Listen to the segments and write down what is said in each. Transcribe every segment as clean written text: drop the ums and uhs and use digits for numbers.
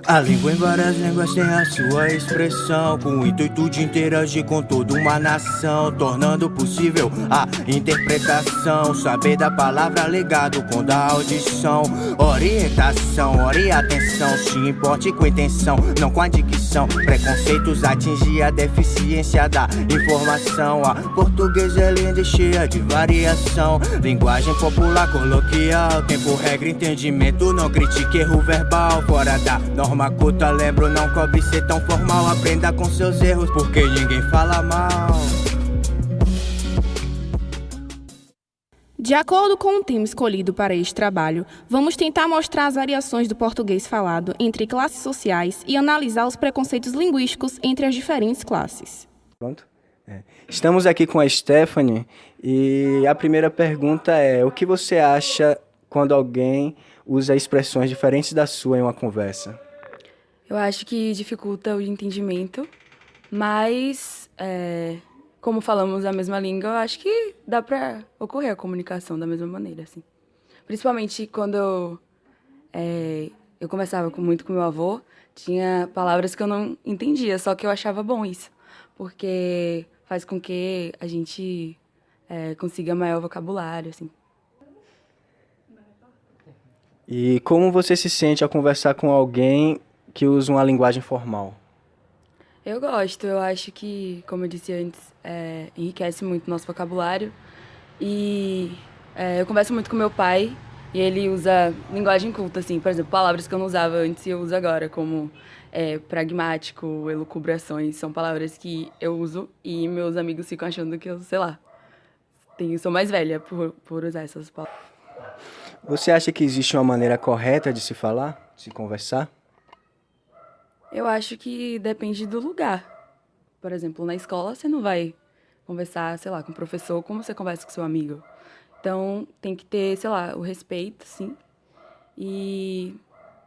A língua em várias línguas tem a sua expressão, com o intuito de interagir com toda uma nação, tornando possível a interpretação, saber da palavra legado com da audição, orientação, ore atenção, se importe com intenção, não com a dicção, preconceitos atingir a deficiência da informação. A português é linda e cheia de variação, linguagem popular coloquial, tempo, regra, entendimento, não critique erro verbal, fora da norma culta, lembro, não cobre ser tão formal. Aprenda com seus erros, porque ninguém fala mal. De acordo com o tema escolhido para este trabalho, vamos tentar mostrar as variações do português falado entre classes sociais e analisar os preconceitos linguísticos entre as diferentes classes. Pronto? Estamos aqui com a Stephanie e a primeira pergunta é: o que você acha quando alguém usa expressões diferentes da sua em uma conversa? Eu acho que dificulta o entendimento, mas como falamos a mesma língua, eu acho que dá para ocorrer a comunicação da mesma maneira, assim. Principalmente quando eu conversava muito com meu avô, tinha palavras que eu não entendia, só que eu achava bom isso, porque faz com que a gente consiga maior vocabulário, assim. E como você se sente ao conversar com alguém que usa uma linguagem formal? Eu gosto, eu acho que, como eu disse antes, enriquece muito o nosso vocabulário. E eu converso muito com meu pai e ele usa linguagem culta, assim, por exemplo, palavras que eu não usava antes e eu uso agora, como pragmático, elucubrações, são palavras que eu uso e meus amigos ficam achando que eu, sei lá, sou mais velha por usar essas palavras. Você acha que existe uma maneira correta de se falar, de se conversar? Eu acho que depende do lugar. Por exemplo, na escola você não vai conversar, sei lá, com o professor como você conversa com seu amigo. Então, tem que ter, sei lá, o respeito, sim. E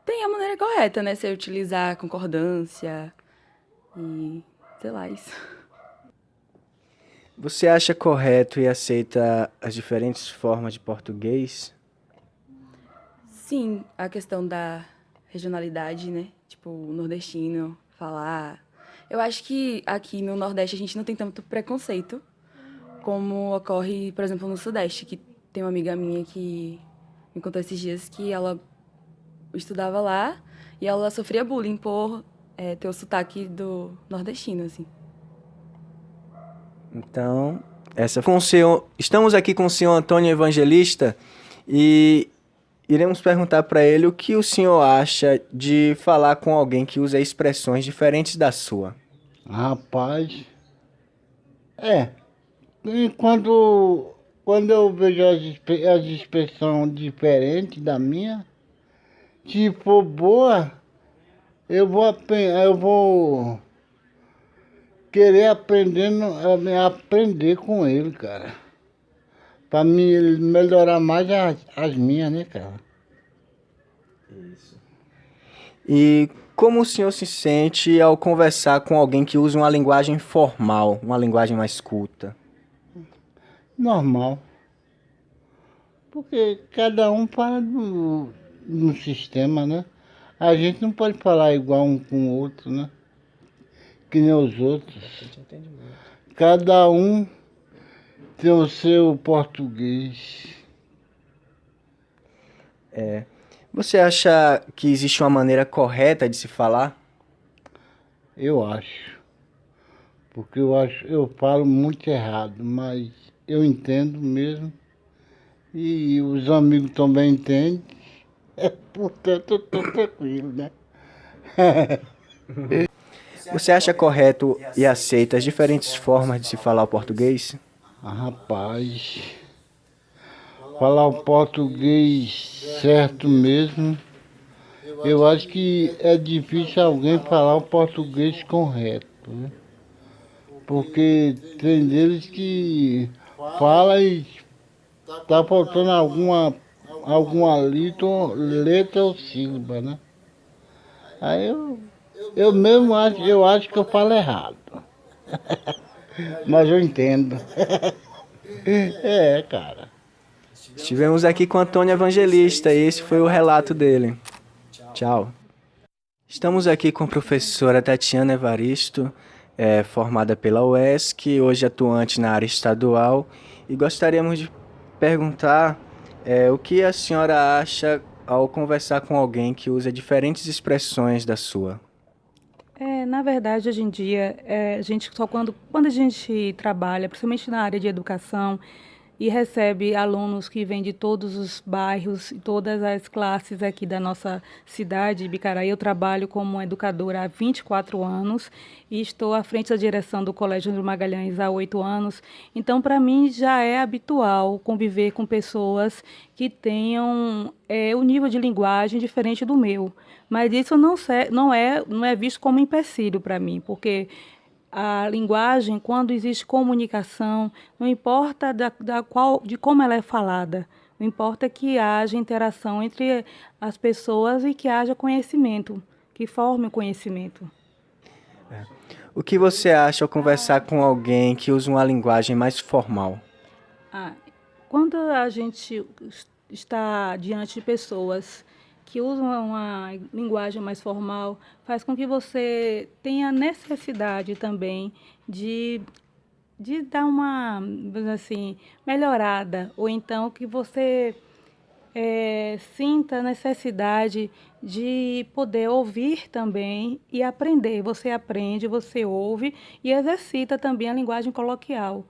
tem a maneira correta, né? Você utilizar concordância e, sei lá, isso. Você acha correto e aceita as diferentes formas de português? Sim, a questão da regionalidade, né? Tipo, o nordestino falar. Eu acho que aqui no Nordeste a gente não tem tanto preconceito como ocorre, por exemplo, no Sudeste, que tem uma amiga minha que me contou esses dias que ela estudava lá e ela sofria bullying por ter o sotaque do nordestino, assim. Então, estamos aqui com o senhor Antônio Evangelista e iremos perguntar para ele o que o senhor acha de falar com alguém que usa expressões diferentes da sua. Rapaz, quando eu vejo as expressões diferentes da minha, se for boa, eu vou querer aprender com ele, cara. Para mim melhorar mais as minhas, né, cara? Isso. E como o senhor se sente ao conversar com alguém que usa uma linguagem formal, uma linguagem mais culta? Normal. Porque cada um fala no sistema, né? A gente não pode falar igual um com o outro, né? Que nem os outros. Cada um tem o seu português. Você acha que existe uma maneira correta de se falar? Eu acho. Porque eu falo muito errado, mas eu entendo mesmo. E os amigos também entendem. Portanto, eu estou tranquilo, né? Você acha correto e aceita as diferentes formas de se falar o português? Rapaz, falar o português certo mesmo, eu acho que é difícil alguém falar o português correto, né? Porque tem deles que fala e tá faltando alguma letra ou sílaba, né? Aí eu mesmo acho que eu falo errado. Mas eu entendo. Cara. Estivemos aqui com Antônio Evangelista e esse foi o relato dele. Tchau. Estamos aqui com a professora Tatiana Evaristo, formada pela UESC, hoje atuante na área estadual, e gostaríamos de perguntar o que a senhora acha ao conversar com alguém que usa diferentes expressões da sua. Na verdade, hoje em dia, a gente só quando a gente trabalha, principalmente na área de educação, e recebe alunos que vêm de todos os bairros e todas as classes aqui da nossa cidade, Bicaraí. Eu trabalho como educadora há 24 anos e estou à frente da direção do Colégio André Magalhães há 8 anos. Então, para mim, já é habitual conviver com pessoas que tenham um nível de linguagem diferente do meu. Mas isso não é visto como empecilho para mim, porque a linguagem, quando existe comunicação, não importa de como ela é falada, não importa que haja interação entre as pessoas e que haja conhecimento, que forme o conhecimento. O que você acha ao conversar com alguém que usa uma linguagem mais formal? Quando a gente está diante de pessoas que usam uma linguagem mais formal, faz com que você tenha necessidade também de dar uma, assim, melhorada, ou então que você sinta a necessidade de poder ouvir também e aprender. Você aprende, você ouve e exercita também a linguagem coloquial.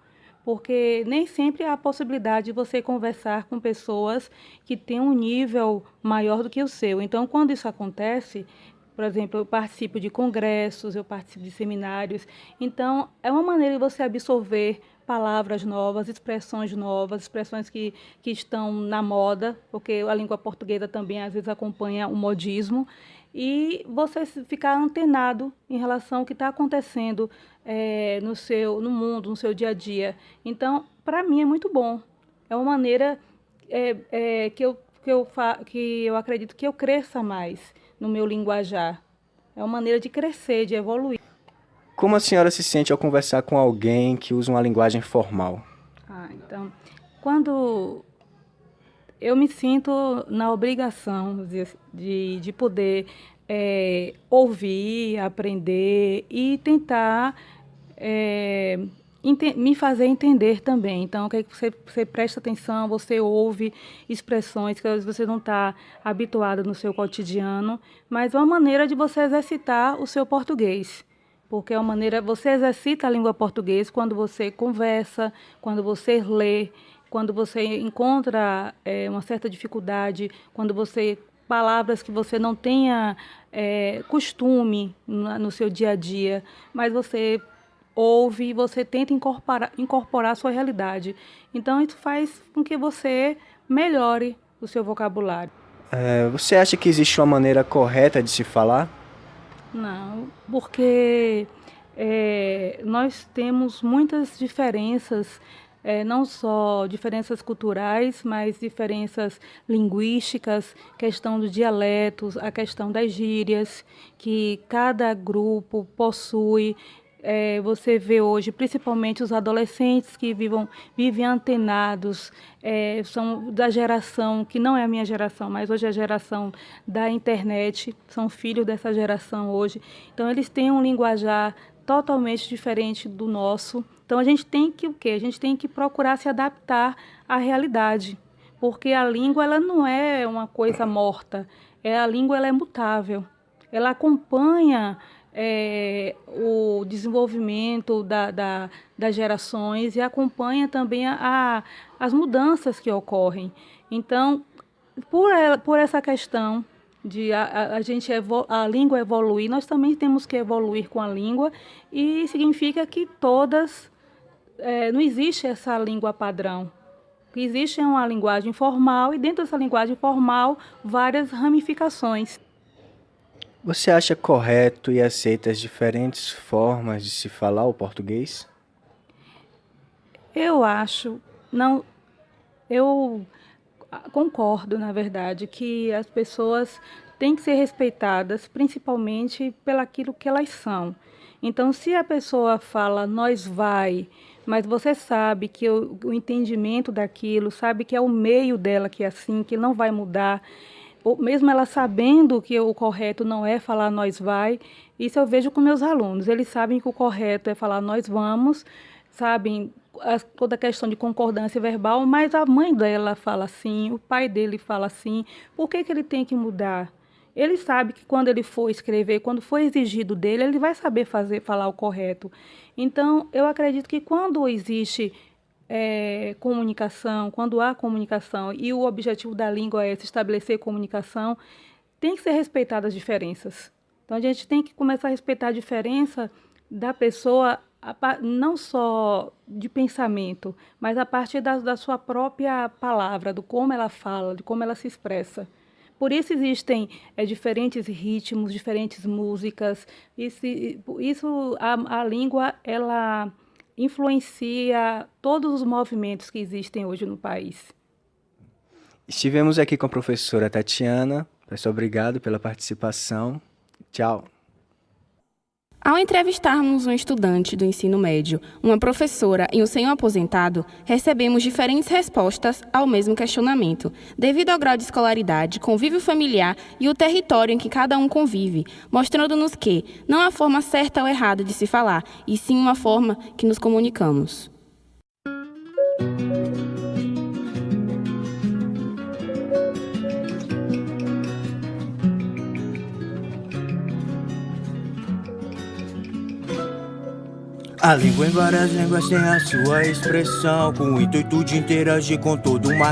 Porque nem sempre há a possibilidade de você conversar com pessoas que têm um nível maior do que o seu. Então, quando isso acontece, por exemplo, eu participo de congressos, eu participo de seminários, então é uma maneira de você absorver palavras novas, expressões que estão na moda, porque a língua portuguesa também às vezes acompanha o modismo, e você ficar antenado em relação ao que está acontecendo no mundo, no seu dia a dia. Então, para mim é muito bom. É uma maneira que eu acredito que eu cresça mais no meu linguajar. É uma maneira de crescer, de evoluir. Como a senhora se sente ao conversar com alguém que usa uma linguagem formal? Então, quando eu me sinto na obrigação de poder ouvir, aprender e tentar me fazer entender também. Então, que você presta atenção, você ouve expressões que às vezes você não está habituado no seu cotidiano, mas é uma maneira de você exercitar o seu português. Porque é uma maneira, você exercita a língua portuguesa quando você conversa, quando você lê, quando você encontra uma certa dificuldade, quando palavras que você não tenha costume no seu dia a dia, mas você ouve e você tenta incorporar a sua realidade. Então, isso faz com que você melhore o seu vocabulário. Você acha que existe uma maneira correta de se falar? Não, porque nós temos muitas diferenças, não só diferenças culturais, mas diferenças linguísticas, questão dos dialetos, a questão das gírias, que cada grupo possui. Você vê hoje, principalmente os adolescentes que vivem antenados, são da geração, que não é a minha geração, mas hoje é a geração da internet, são filhos dessa geração hoje. Então, eles têm um linguajar totalmente diferente do nosso. Então, a gente tem que o quê? A gente tem que procurar se adaptar à realidade, porque a língua ela não é uma coisa morta, a língua ela é mutável, ela acompanha o desenvolvimento das gerações e acompanha também as mudanças que ocorrem. Então, por essa questão de a língua evoluir, nós também temos que evoluir com a língua, e significa que não existe essa língua padrão. Existe uma linguagem formal e dentro dessa linguagem formal várias ramificações. Você acha correto e aceita as diferentes formas de se falar o português? Eu acho, não, eu concordo, na verdade, que as pessoas têm que ser respeitadas, principalmente pelaquilo que elas são. Então, se a pessoa fala nós vai, mas você sabe que o entendimento daquilo, sabe que é o meio dela que é assim, que não vai mudar, mesmo ela sabendo que o correto não é falar nós vai, isso eu vejo com meus alunos. Eles sabem que o correto é falar nós vamos, sabem toda a questão de concordância verbal, mas a mãe dela fala assim, o pai dele fala assim. Por que que ele tem que mudar? Ele sabe que quando ele for escrever, quando for exigido dele, ele vai saber falar o correto. Então, eu acredito que quando existe comunicação, quando há comunicação e o objetivo da língua é se estabelecer comunicação, tem que ser respeitadas as diferenças. Então, a gente tem que começar a respeitar a diferença da pessoa, não só de pensamento, mas a partir da sua própria palavra, do como ela fala, de como ela se expressa. Por isso existem diferentes ritmos, diferentes músicas. A língua, ela influencia todos os movimentos que existem hoje no país. Estivemos aqui com a professora Tatiana. Professor, obrigado pela participação. Tchau. Ao entrevistarmos um estudante do ensino médio, uma professora e um senhor aposentado, recebemos diferentes respostas ao mesmo questionamento, devido ao grau de escolaridade, convívio familiar e o território em que cada um convive, mostrando-nos que não há forma certa ou errada de se falar, e sim uma forma que nos comunicamos. A língua em várias línguas tem a sua expressão, com o intuito de interagir com todo uma